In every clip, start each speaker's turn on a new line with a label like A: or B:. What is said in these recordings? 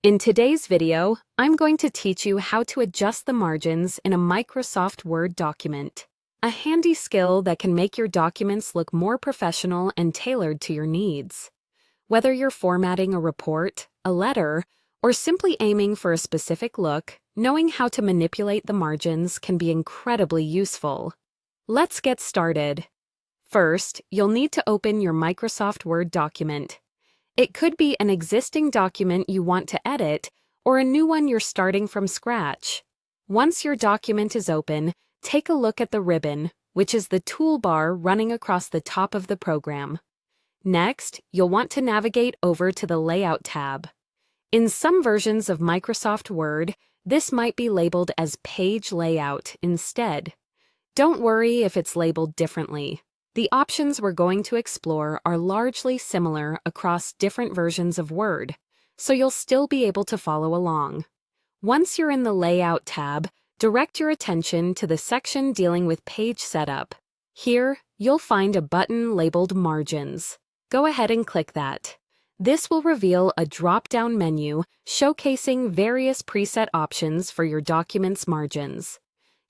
A: In today's video, I'm going to teach you how to adjust the margins in a Microsoft Word document. A handy skill that can make your documents look more professional and tailored to your needs. Whether you're formatting a report, a letter, or simply aiming for a specific look, knowing how to manipulate the margins can be incredibly useful. Let's get started. First, you'll need to open your Microsoft Word document. It could be an existing document you want to edit or a new one you're starting from scratch. Once your document is open, take a look at the ribbon, which is the toolbar running across the top of the program. Next, you'll want to navigate over to the Layout tab. In some versions of Microsoft Word, this might be labeled as Page Layout instead. Don't worry if it's labeled differently. The options we're going to explore are largely similar across different versions of Word, so you'll still be able to follow along. Once you're in the Layout tab, direct your attention to the section dealing with page setup. Here, you'll find a button labeled Margins. Go ahead and click that. This will reveal a drop-down menu showcasing various preset options for your document's margins.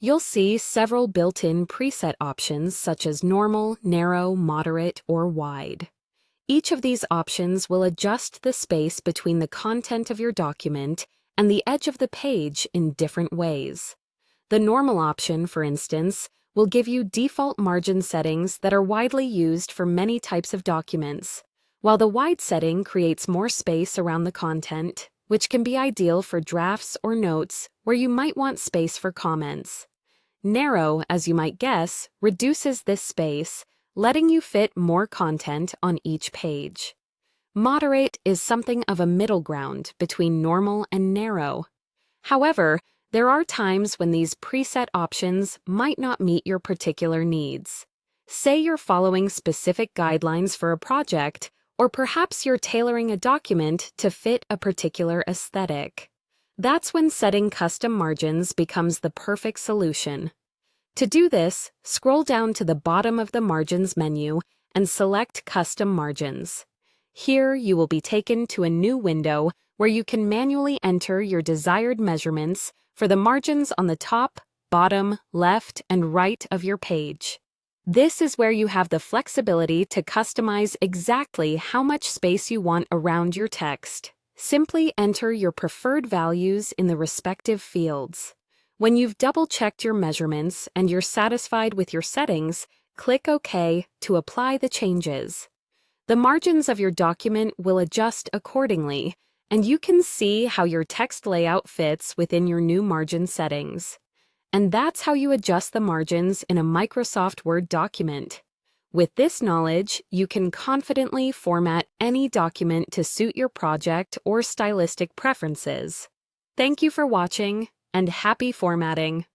A: You'll see several built-in preset options such as normal, narrow, moderate, or wide. Each of these options will adjust the space between the content of your document and the edge of the page in different ways. The normal option, for instance, will give you default margin settings that are widely used for many types of documents, while the wide setting creates more space around the content, which can be ideal for drafts or notes where you might want space for comments. Narrow, as you might guess, reduces this space, letting you fit more content on each page. Moderate is something of a middle ground between normal and narrow. However, there are times when these preset options might not meet your particular needs. Say you're following specific guidelines for a project, or perhaps you're tailoring a document to fit a particular aesthetic. That's when setting custom margins becomes the perfect solution. To do this, scroll down to the bottom of the Margins menu and select Custom Margins. Here, you will be taken to a new window where you can manually enter your desired measurements for the margins on the top, bottom, left, and right of your page. This is where you have the flexibility to customize exactly how much space you want around your text. Simply enter your preferred values in the respective fields. When you've double-checked your measurements and you're satisfied with your settings, click OK to apply the changes. The margins of your document will adjust accordingly, and you can see how your text layout fits within your new margin settings. And that's how you adjust the margins in a Microsoft Word document. With this knowledge, you can confidently format any document to suit your project or stylistic preferences. Thank you for watching, and happy formatting!